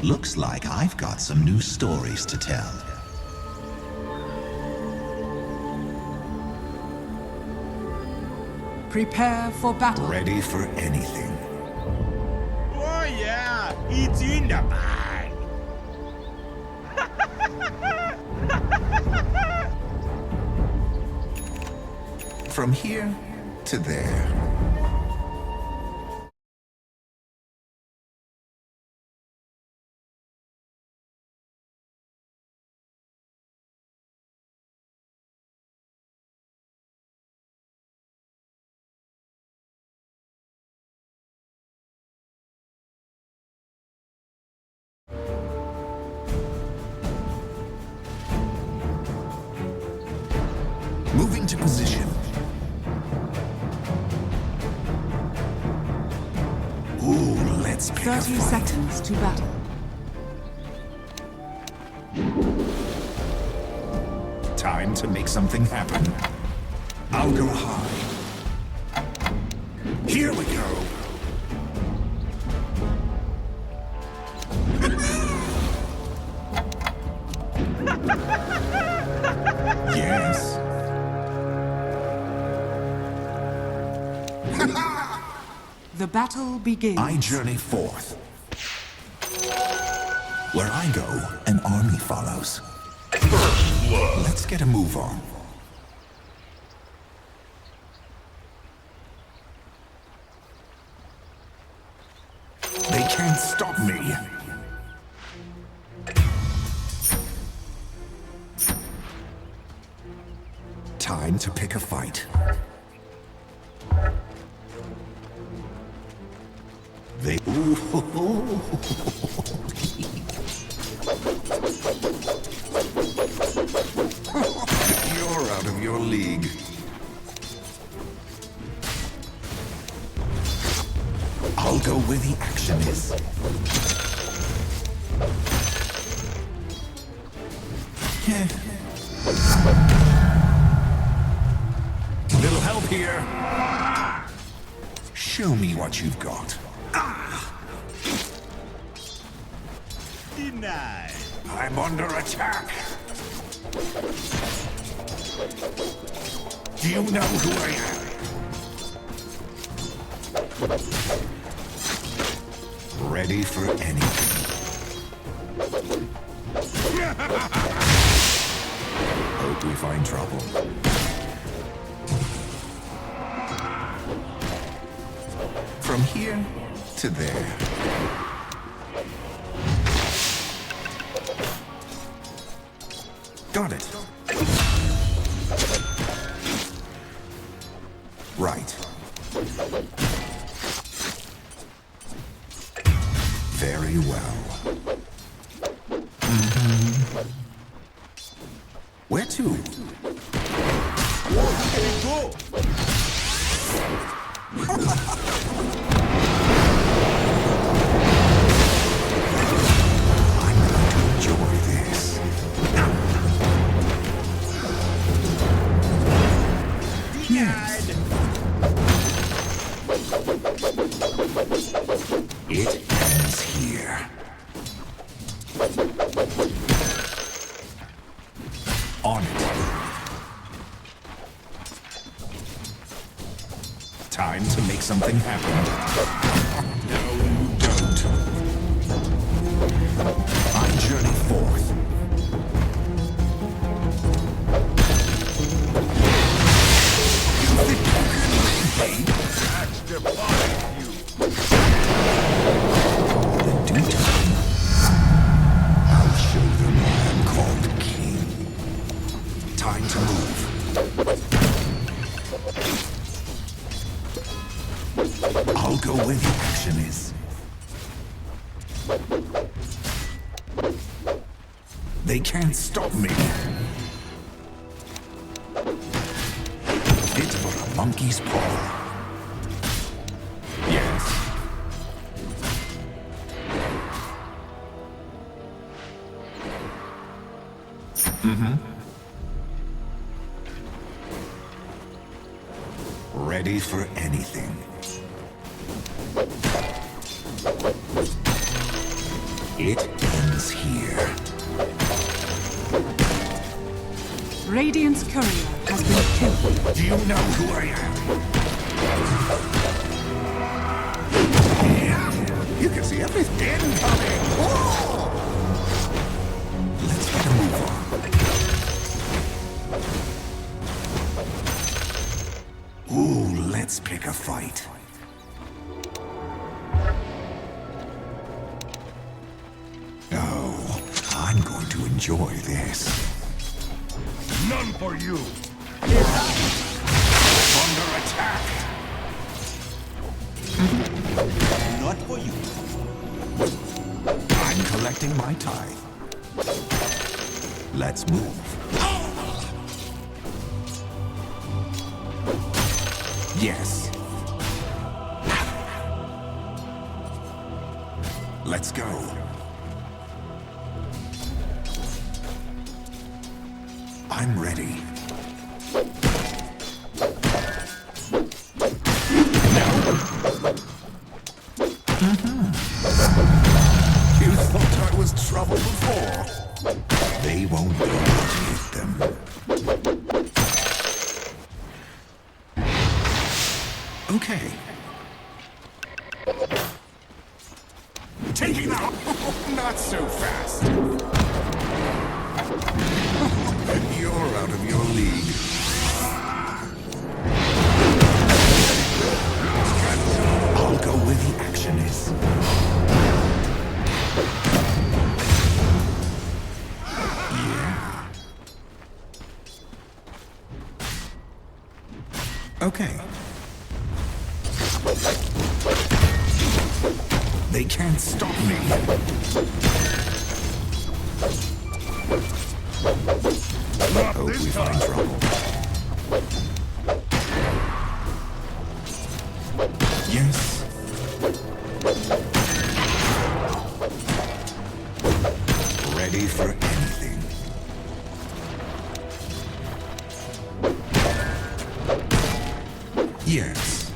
Looks like I've got some new stories to tell. Prepare for battle. Ready for anything. Oh yeah, it's in the bag. From here to there. Moving to position. Ooh, let's pick a 30 fight. seconds to battle. Time to make something happen. I'll go high. Here we go. Yes. The battle begins. I journey forth. Where I go, an army follows. First blood. Let's get a move on. They can't stop me. Time to pick a fight. They... Ooh. You're out of your league. I'll go where the action is. Little help here. Show me what you've got. Denied. I'm under attack. Do you know who I am? Ready for anything. Hope we find trouble. From here to there. Got it. Right. Very well. Where to? Where can it go? I'm going to enjoy this. Yes. It ends here. On it. Time to make something happen. No, you don't. I journey forth. You think you can leave me? That's defying you. The DOTA. I'll show them I am called king. Time to move. I'll go where the action is. They can't stop me. Fit for a monkey's paw. Yes. Ready for anything. It ends here. Radiant's courier has been killed. Do you know who I am? Yeah, you can see everything incoming. Oh! Let's get a move on. Ooh, let's pick a fight. Oh, I'm going to enjoy this. None for you. Under attack. Not for you. I'm collecting my tithe. Let's move. Yes. Let's go. I'm ready. You thought I was trouble before. They won't be able to hit them. Okay. Taking out. Not so fast. You're out of your league. I'll go where the action is. Yeah. Okay. They can't stop me. Hope we find trouble. Yes. Ready for anything. Yes.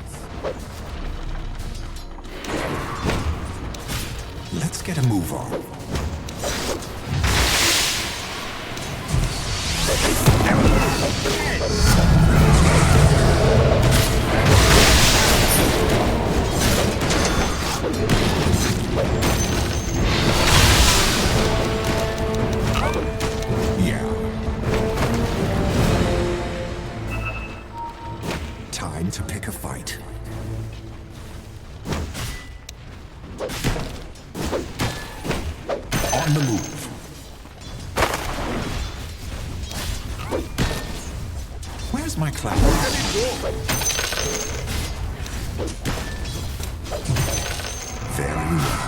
Let's get a move on. Yeah. Time to pick a fight. On the move. Where's my cloud? Very well.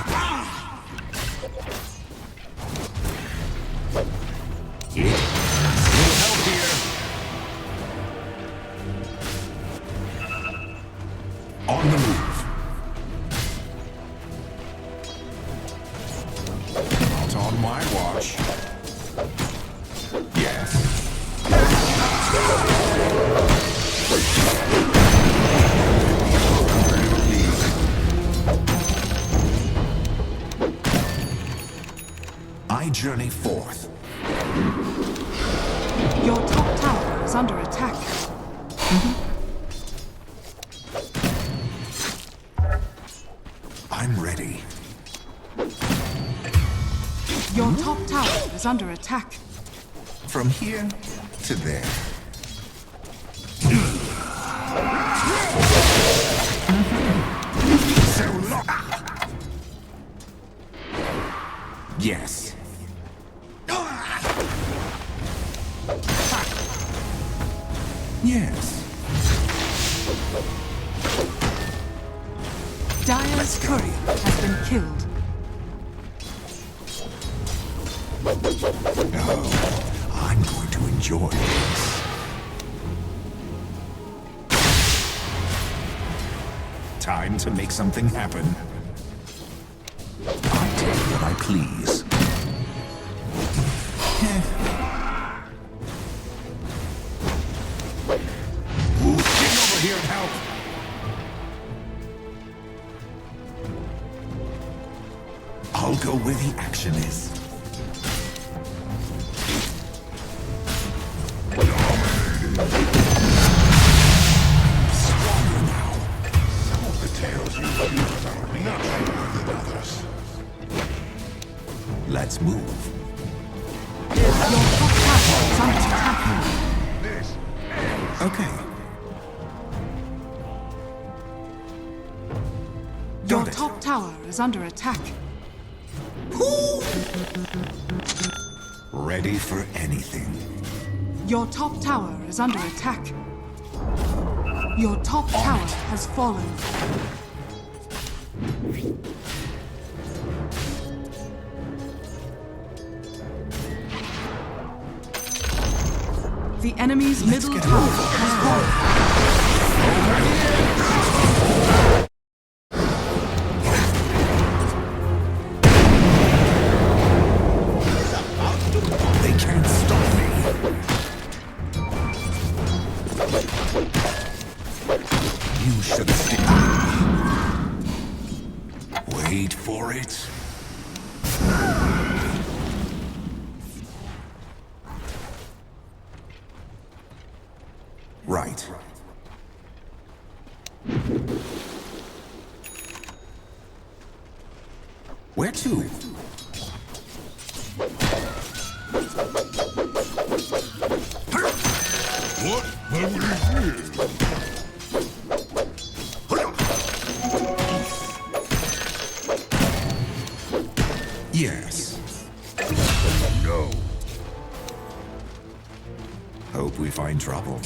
Little help here. On the move. Not on my watch. Yes. I journey forth. Your top tower is under attack. I'm ready. Your top tower is under attack. From here to there. So long. Yes. Yes. Dire's courier has been killed. Oh, I'm going to enjoy this. Time to make something happen. I take what I please. Ooh, get over here and help. I'll go where the action is. Stronger now. Some of the tales you use are much more than others. Let's move. Your top tower is under attack. Okay. Your Got it. top tower is under attack. Ready for anything. Your top tower is under attack. Your top tower has fallen. The enemy's middle get tower over has fallen. They can't stop me. You should stick. Wait for it. Right. Where to? What have we here? Yes. No. Hope we find trouble.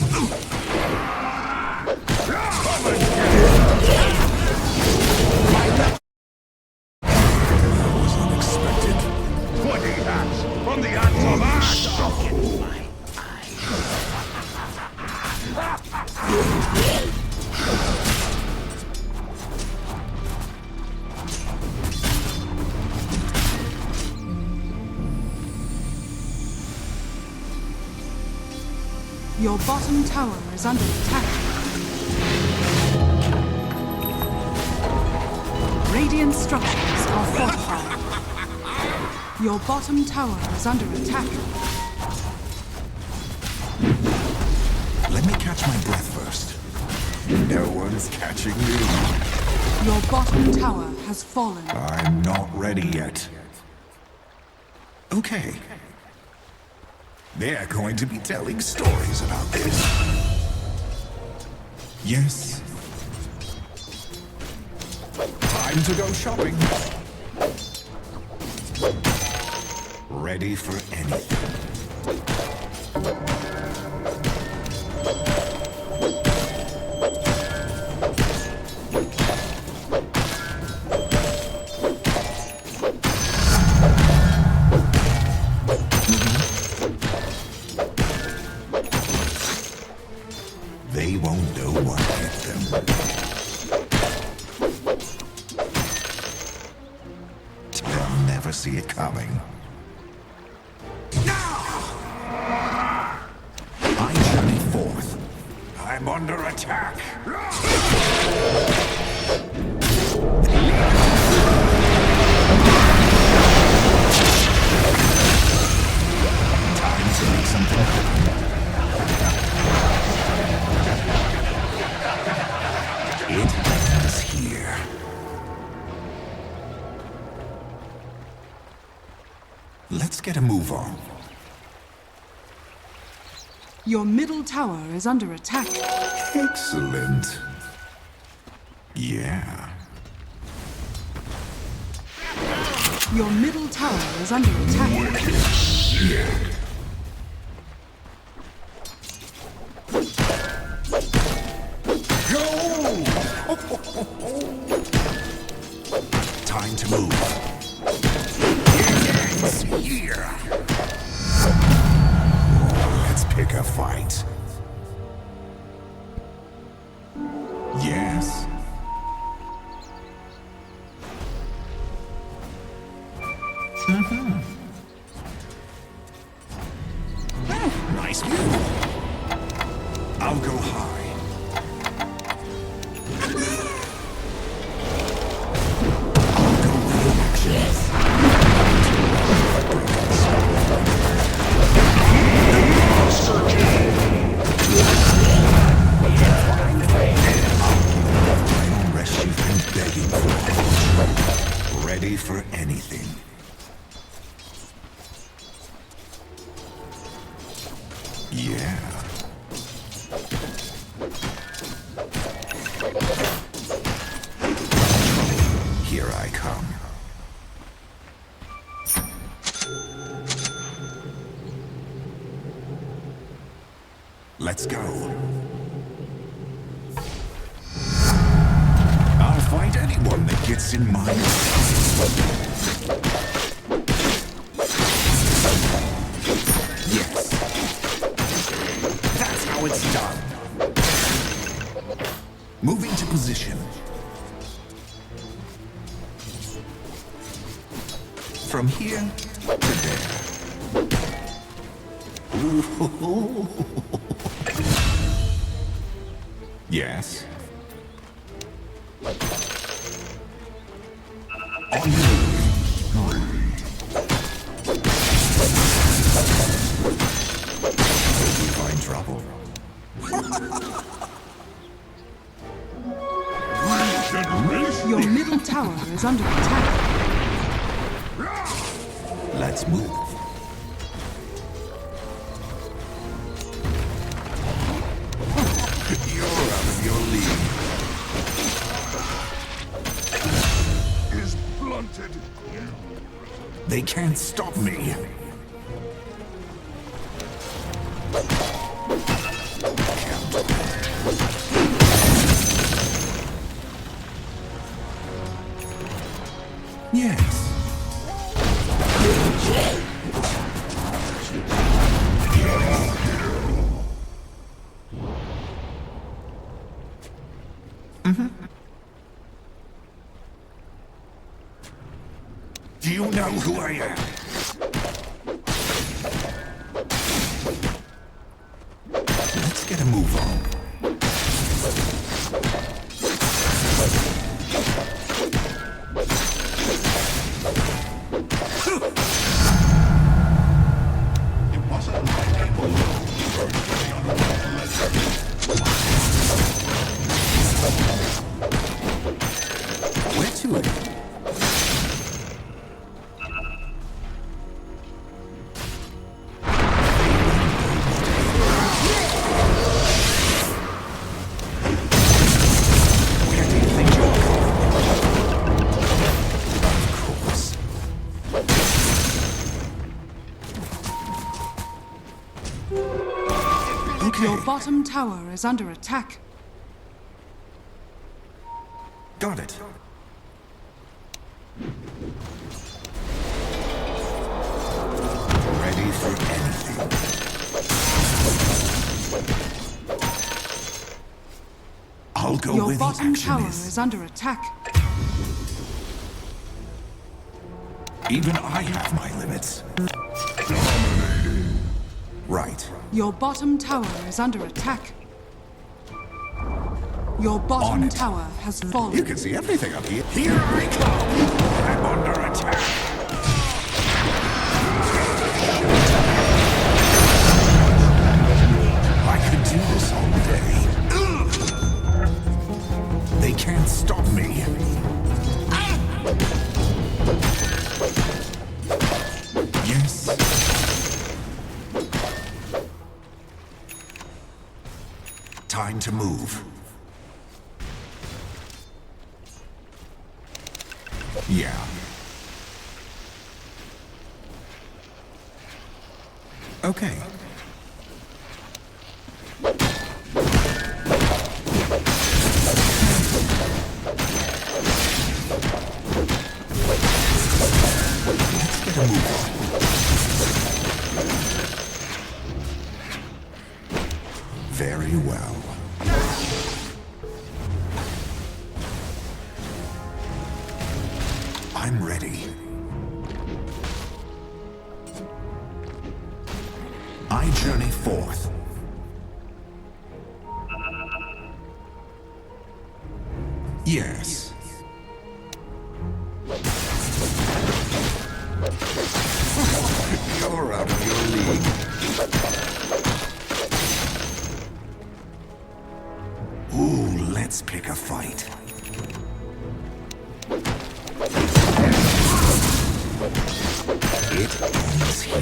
That was unexpected. 20 hats from the ants of ash. Your bottom tower is under attack. Radiant structures are fortified. Your bottom tower is under attack. Let me catch my breath first. No one's catching me. Your bottom tower has fallen. I'm not ready yet. Okay. They're going to be telling stories about this. Yes. Time to go shopping. Ready for anything. They won't know what hit them. They'll never see it coming. I journey forth. I'm under attack. Time to make something happen. It is here. Let's get a move on. Your middle tower is under attack. Excellent. Yeah. Your middle tower is under attack. Time to move. It's here. Let's pick a fight. Yes. Nice view. I'll go high. I'll go with the actions. Let's go. I'll fight anyone that gets in my way. Yes. That's how it's done. Moving to position. From here to there. Yes. On the find trouble. Your middle tower is under attack. Let's move. You're out of your league. Is blunted. They can't stop me. Yes. Do you know who I am? Let's get a move on. It wasn't my name alone. Where to it? Your bottom tower is under attack. Got it. Ready for anything. I'll go Your where the bottom action tower is. is under attack. Even I have my limits. Right. Your bottom tower is under attack. Your On bottom it. tower has fallen. You can see everything up here. Here I come! I'm under attack! I could do this all day. They can't stop me. Yes. Time to move. Yeah. Okay. Let's get a move on. Very well. I'm ready. I journey forth. Yes. You're out of your league. Ooh, let's pick a fight. It ends here.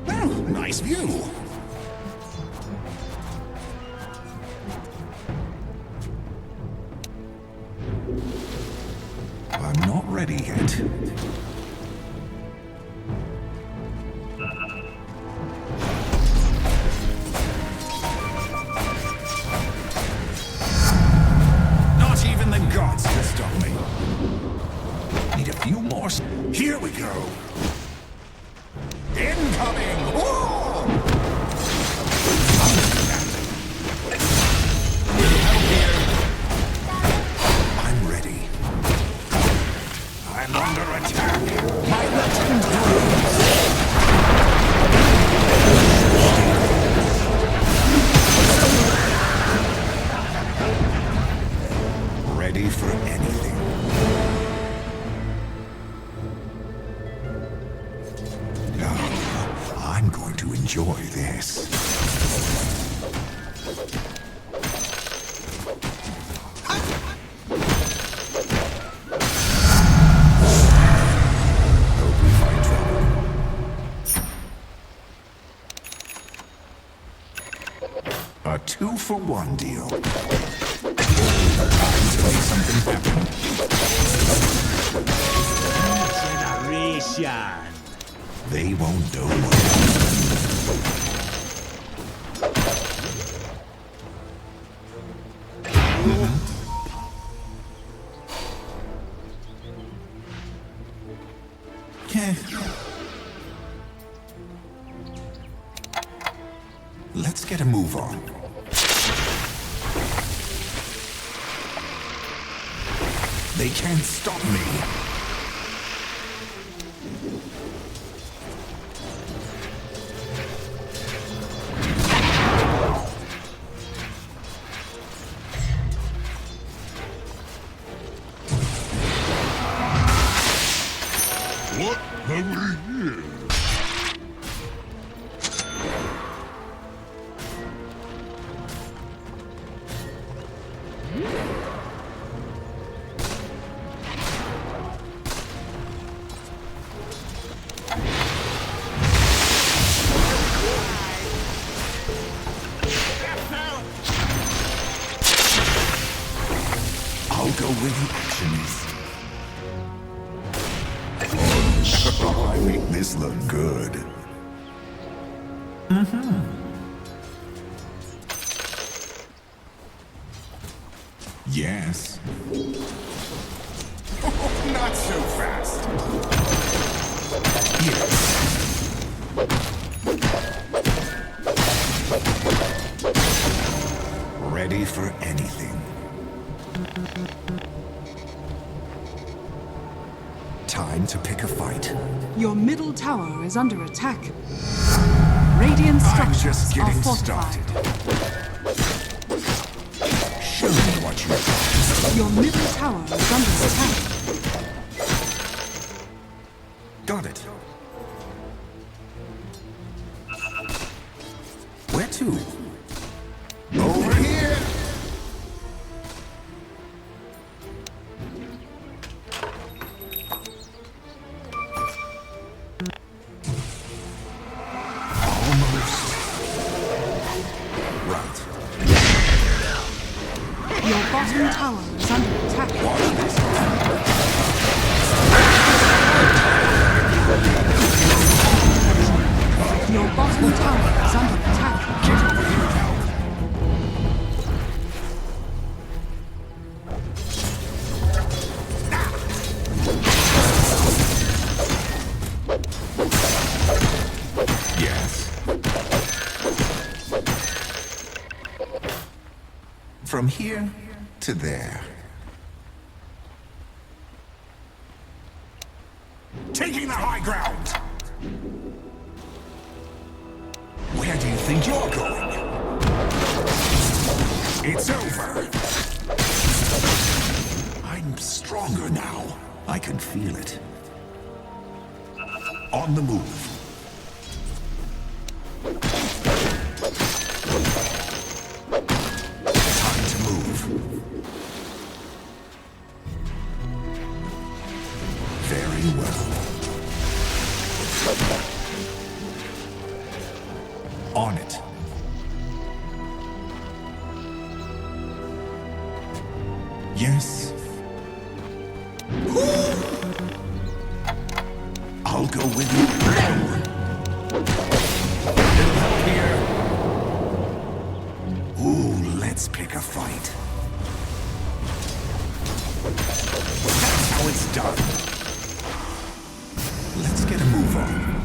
Well, nice view. I'm not ready yet. Ready for anything. Oh, I'm going to enjoy this. Hope we find trouble. A 2-for-1 deal. Time to make something happen. Generation. They won't know what. Yeah. Let's get a move on. They can't stop me. What have we here? I'll go where the action is. I make this look good. Yes. Not so fast. Yes. Ready for anything. Time to pick a fight. Your middle tower is under attack. Radiant I'm structures just are getting fortified. started. Show me what you got. Your middle tower is under attack. Got it. Where to? Over here. Almost. Right. Your bottom tower is under attack. Watch this. Your bottom tower is under attack. Get over here now. Yes. From here to there. Taking the high ground. Where do you think you're going? It's over. I'm stronger now. I can feel it. On the move. Time to move. Very well. On it. Yes. I'll go with you. Little help here. Ooh, let's pick a fight. That's how it's done. Let's get a move on.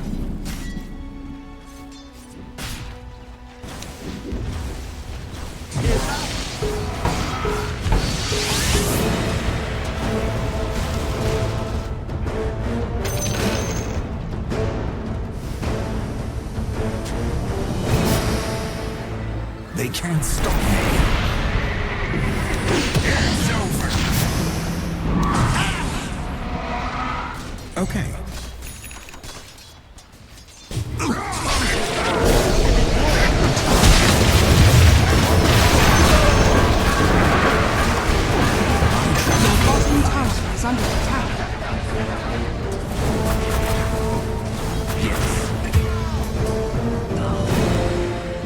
They can't stop me. It's over. Okay. Your bottom tower is under attack. Yes.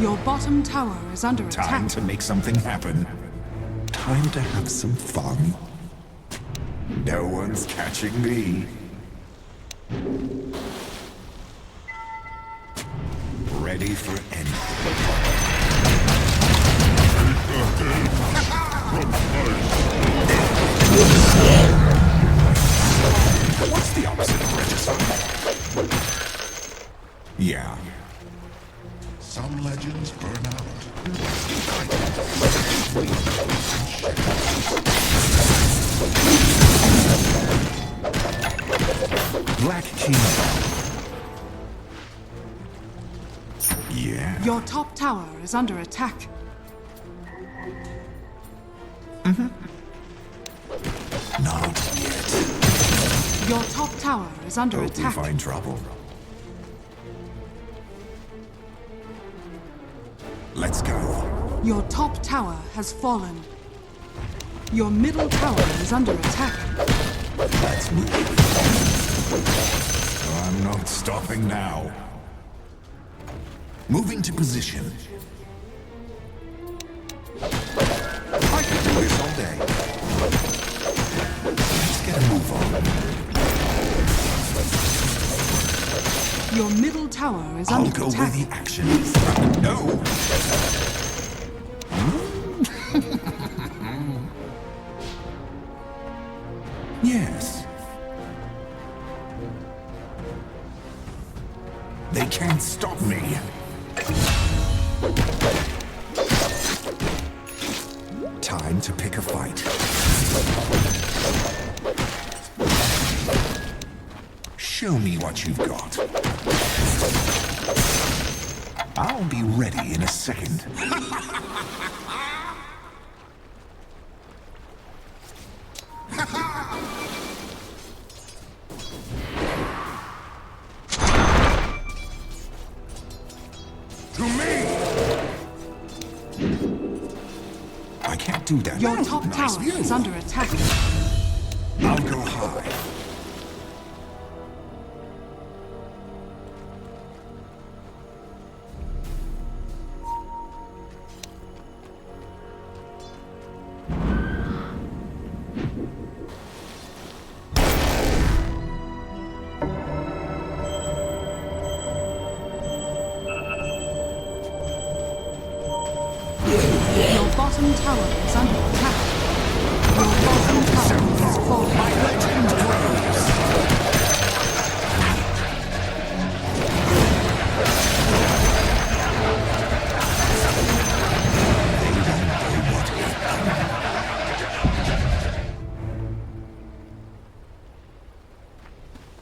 Your bottom tower is under Time attack. to make something happen. Time to have some fun. No one's catching me. Ready for anything. What's the opposite of regicide? Yeah. Some legends burn out. Black King. Yeah. Your top tower is under attack. Not yet. Your top tower is under Hope we attack. find trouble. Let's go. Your top tower has fallen. Your middle tower is under attack. Let's move. I'm not stopping now. Moving to position. I can do this all day. Let's get a move on. Your middle tower is I'll under go attack. where the action is. No! Yes. They can't stop me. Time to pick a fight. Show me what you've got. I'll be ready in a second. To me! I can't do that. Your Oh, top nice tower view. is under attack. I'll go high. Your bottom tower is under attack. Your bottom tower has fallen.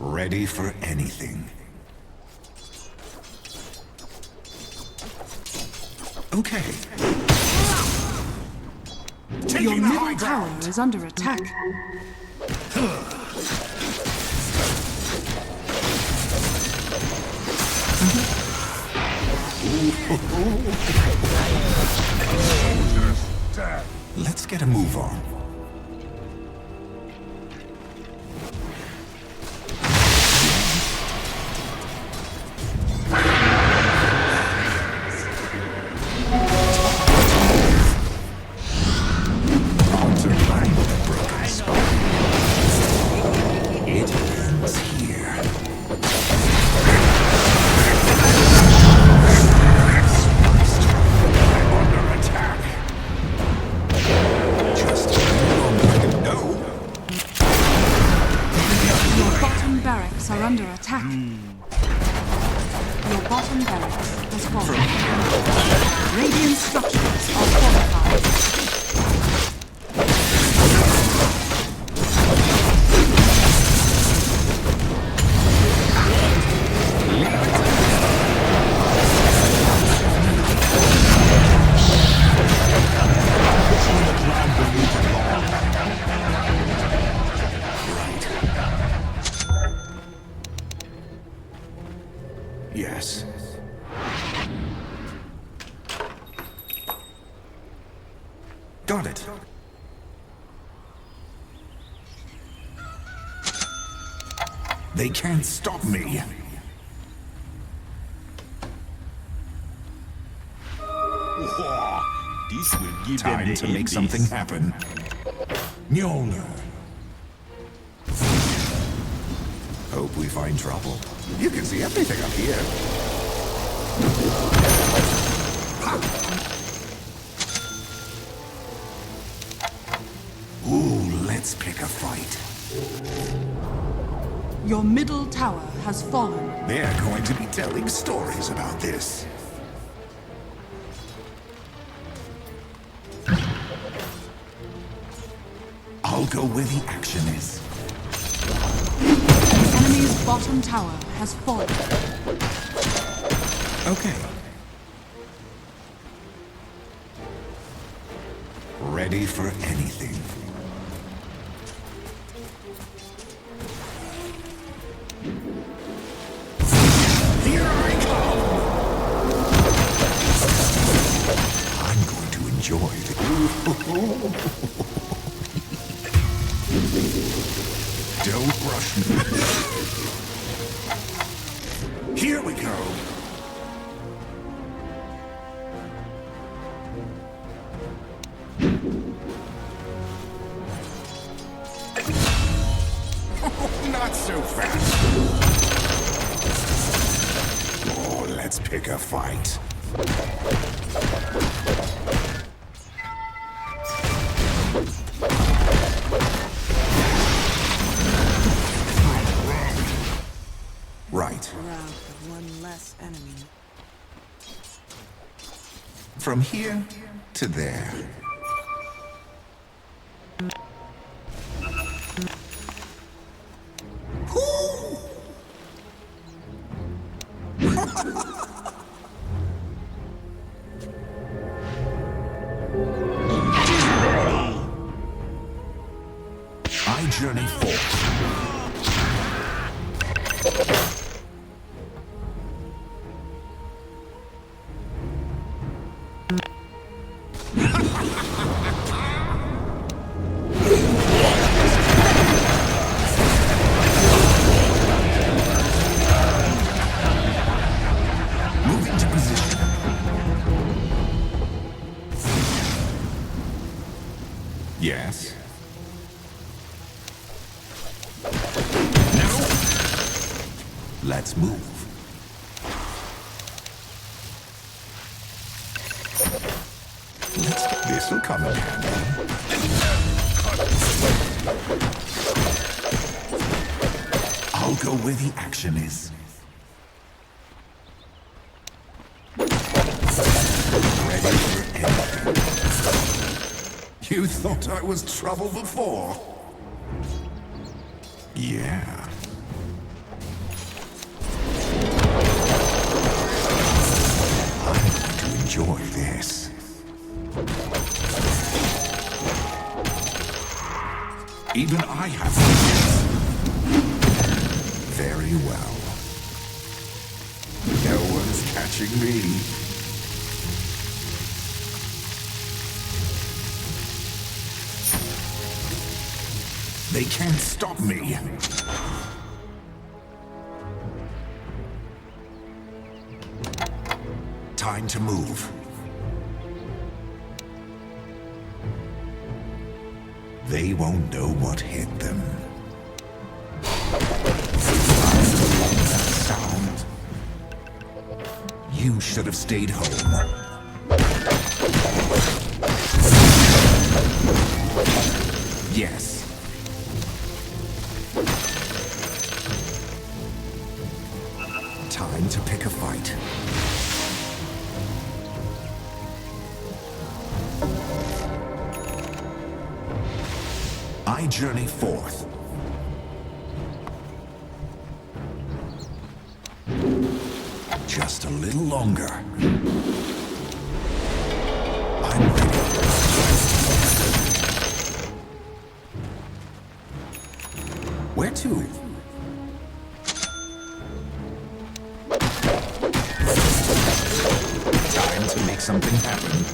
Ready for anything. Okay. Your Taking the high middle tower ground. is under attack. Let's get a move on. On to find the broken spot. It ends here. I'm under attack. Just no. Your bottom barracks are under attack. Your bottom barracks has fallen. Radiant structures are fortified. They can't stop me. Whoa, this will give them Time the to make indies. something happen. Mjolnir. Hope we find trouble. You can see everything up here. Ooh, let's pick a fight. Your middle tower has fallen. They're going to be telling stories about this. I'll go where the action is. The enemy's bottom tower has fallen. Okay. Ready for anything. Here I come! I'm going to enjoy the... Don't rush me. Here we go. Not so fast. Oh, let's pick a fight. Right. Around with one less enemy. From here to there. I journey forth. Moving to position. Yes. No. Let's move. This'll come in handy. I'll go where the action is. Ready for anything. You thought I was trouble before? Yeah. I'm going to enjoy this. Even I have limits. Very well. No one's catching me. They can't stop me. Time to move. They won't know what hit them. That sound. You should have stayed home. Yes. Time to pick a fight. I journey forth. Just a little longer. I'm ready. Where to? Time to make something happen.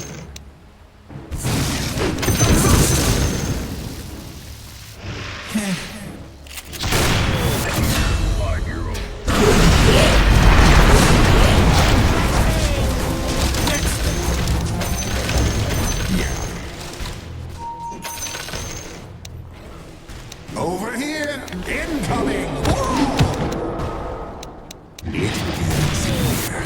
Over here! Incoming! It ends here.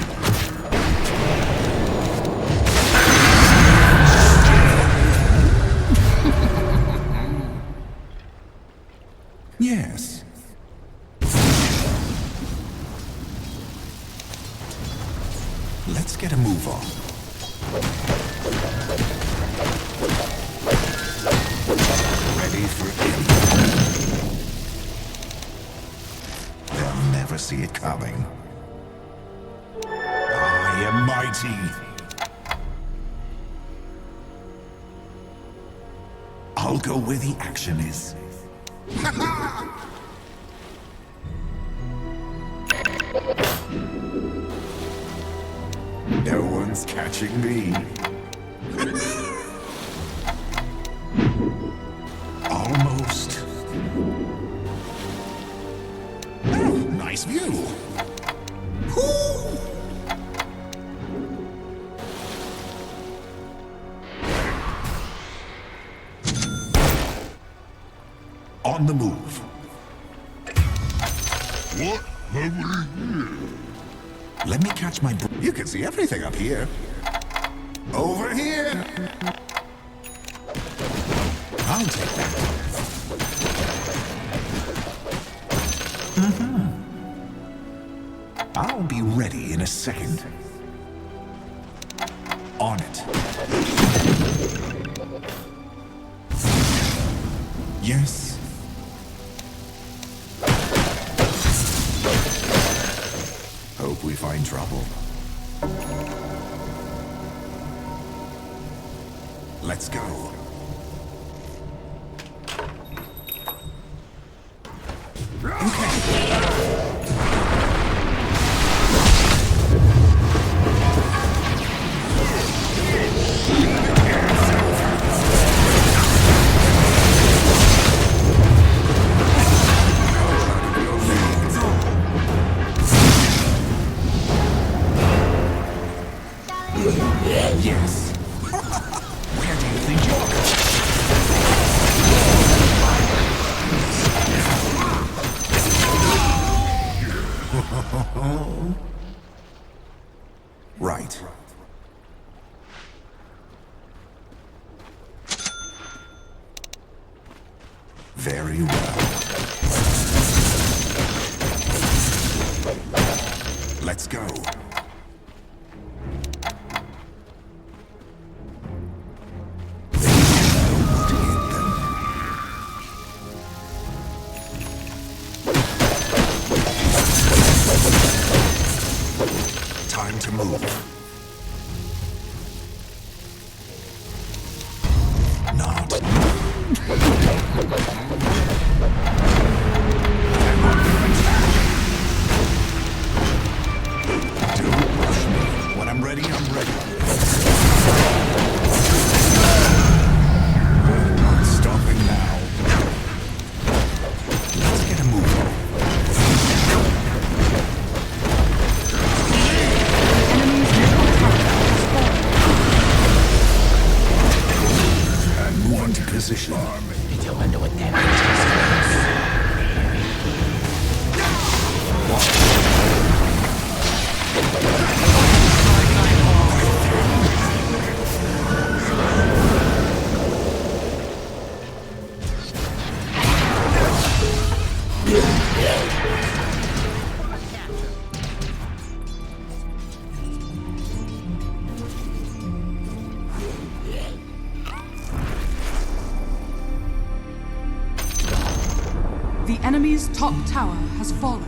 Yes. Let's get a move on. Ready for impact. They'll never see it coming. I am mighty. I'll go where the action is. No one's catching me. Almost. Oh, nice view. Whoo! On the move. What have we here? Let me catch my breath. You can see everything up here. Over here! I'll take that. I'll be ready in a second. On it. Yes. Hope we find trouble. Let's go. Yes. Where do you think you're going? Right. Very well. Let's go. Time to move. Not. Don't rush me. When I'm ready, I'm ready. Not stopping now. Let's get a move on. Move on to position. Did you wonder what that means? The enemy's top tower has fallen.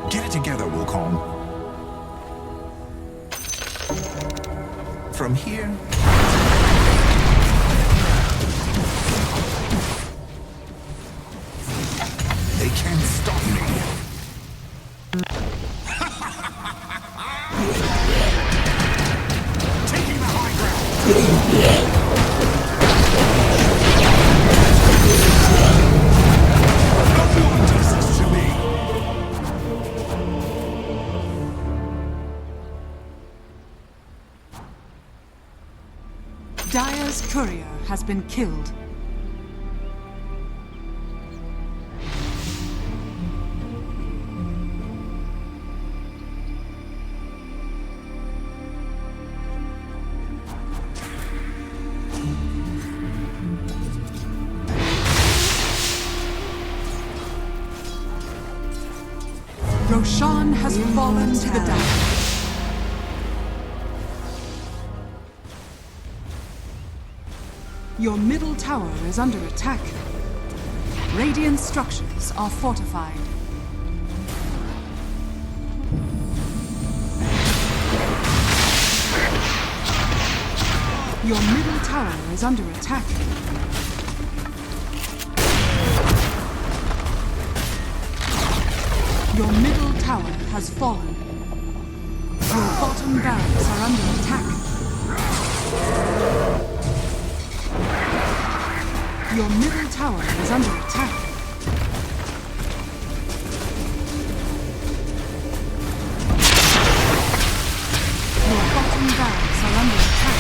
Get it together, Wukong. From here, they can't stop me. Taking the high ground. No one does this to me. Dire's courier has been killed. Roshan has fallen to the dark. Your middle tower is under attack. Radiant structures are fortified. Your middle tower is under attack. Your middle tower has fallen. Your bottom barracks are under attack. Your middle tower is under attack. Your bottom barracks are under attack.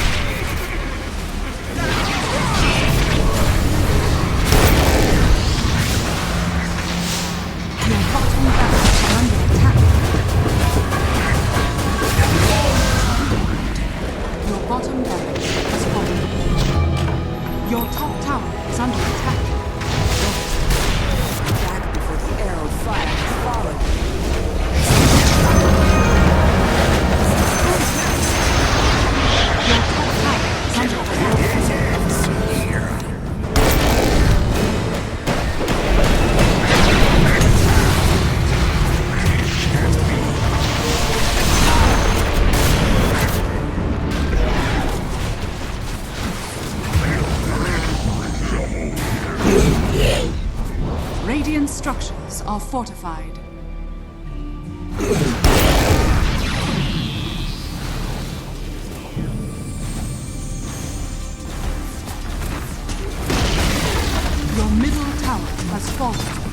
Your bottom barracks are under attack. Your bottom barracks has fallen. Your top tower is under attack. Back before the arrow fire has fallen. Your top tower is under attack. Here. Radiant structures are fortified. Your middle tower has fallen.